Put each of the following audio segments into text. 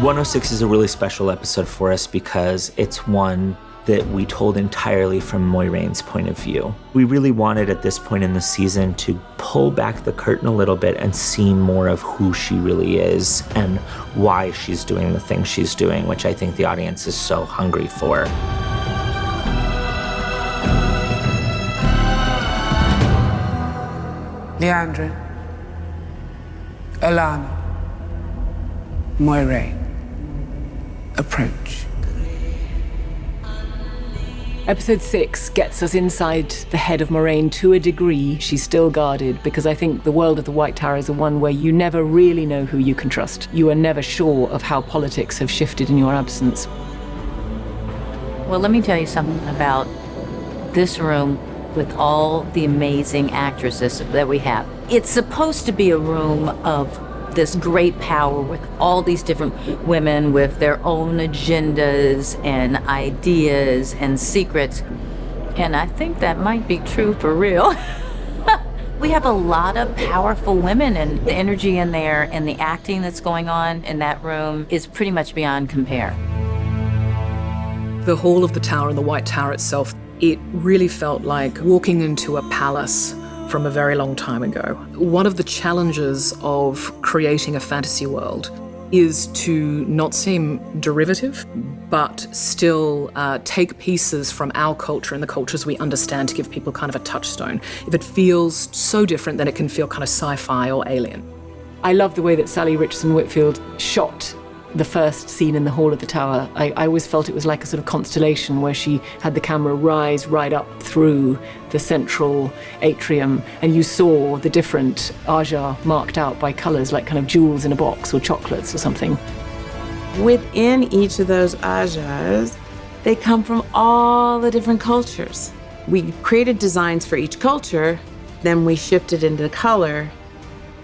106 is a really special episode for us because it's one that we told entirely from Moiraine's point of view. We really wanted at this point in the season to pull back the curtain a little bit and see more of who she really is and why she's doing the things she's doing, which I think the audience is so hungry for. Leandrin, Alana, Moiraine, approach. Episode 6 gets us inside the head of Moiraine to a degree. She's still guarded because I think the world of the White Tower is the one where you never really know who you can trust. You are never sure of how politics have shifted in your absence. Well, let me tell you something about this room with all the amazing actresses that we have. It's supposed to be a room of this great power with all these different women with their own agendas and ideas and secrets. And I think that might be true for real. We have a lot of powerful women, and the energy in there and the acting that's going on in that room is pretty much beyond compare. The hall of the tower and the White Tower itself, it really felt like walking into a palace from a very long time ago. One of the challenges of creating a fantasy world is to not seem derivative, but still take pieces from our culture and the cultures we understand to give people kind of a touchstone. If it feels so different, then it can feel kind of sci-fi or alien. I love the way that Sally Richardson-Whitfield shot the first scene in the Hall of the Tower. I always felt it was like a sort of constellation where she had the camera rise right up through the central atrium, and you saw the different aja marked out by colours, like kind of jewels in a box or chocolates or something. Within each of those ajas, they come from all the different cultures. We created designs for each culture, then we shifted into color,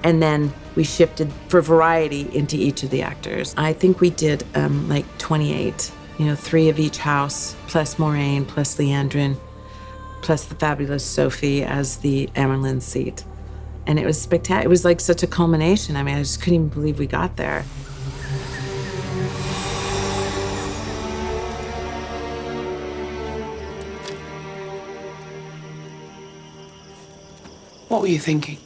and then we shifted for variety into each of the actors. I think we did like 28, 3 of each house, plus Moiraine, plus Leandrin, plus the fabulous Sophie as the Amyrlin seat. And it was spectacular. It was like such a culmination. I mean, I just couldn't even believe we got there. What were you thinking?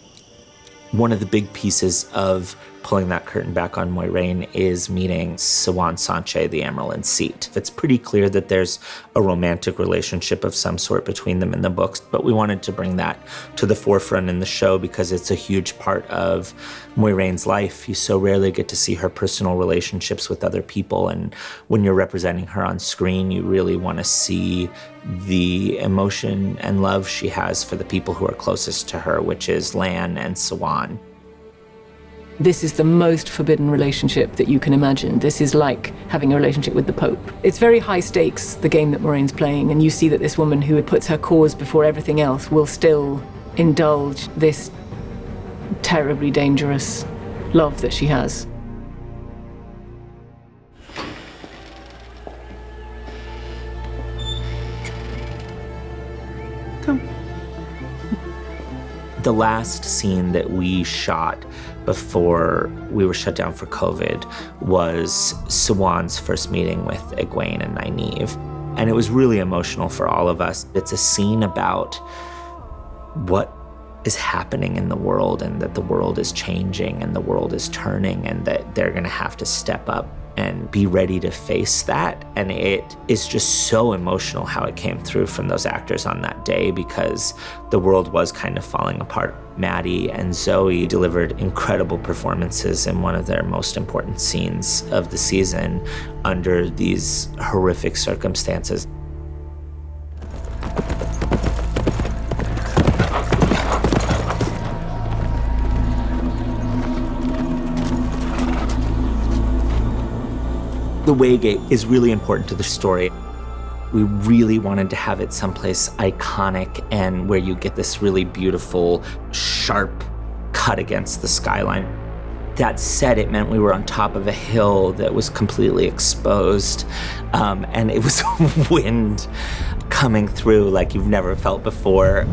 One of the big pieces of pulling that curtain back on Moiraine is meeting Siuan Sanche, the Amyrlin seat. It's pretty clear that there's a romantic relationship of some sort between them in the books, but we wanted to bring that to the forefront in the show because it's a huge part of Moiraine's life. You so rarely get to see her personal relationships with other people, and when you're representing her on screen, you really want to see the emotion and love she has for the people who are closest to her, which is Lan and Siuan. This is the most forbidden relationship that you can imagine. This is like having a relationship with the Pope. It's very high stakes, the game that Moiraine's playing, and you see that this woman who puts her cause before everything else will still indulge this terribly dangerous love that she has. Come. The last scene that we shot before we were shut down for COVID was Siuan's first meeting with Egwene and Nynaeve. And it was really emotional for all of us. It's a scene about what is happening in the world, and that the world is changing and the world is turning, and that they're gonna have to step up and be ready to face that. And it is just so emotional how it came through from those actors on that day, because the world was kind of falling apart. Maddie and Zoe delivered incredible performances in one of their most important scenes of the season under these horrific circumstances. The Waygate is really important to the story. We really wanted to have it someplace iconic and where you get this really beautiful, sharp cut against the skyline. That said, it meant we were on top of a hill that was completely exposed, and it was wind coming through like you've never felt before.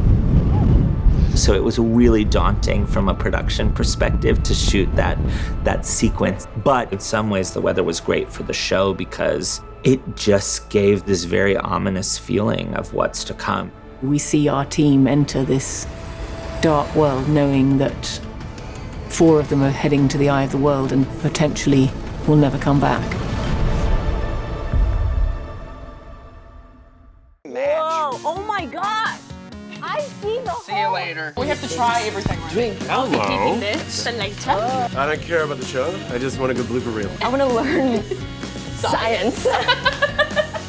So it was really daunting from a production perspective to shoot that sequence. But in some ways, the weather was great for the show because it just gave this very ominous feeling of what's to come. We see our team enter this dark world knowing that 4 of them are heading to the eye of the world and potentially will never come back. Whoa, oh my God! I see the See you later. We have to try everything. Drink. Hello. this for later. I don't care about the show. I just want a good blooper reel. I want to learn science.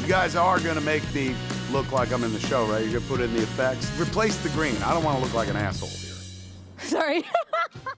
You guys are gonna make me look like I'm in the show, right? You're gonna put in the effects. Replace the green. I don't want to look like an asshole here. Sorry.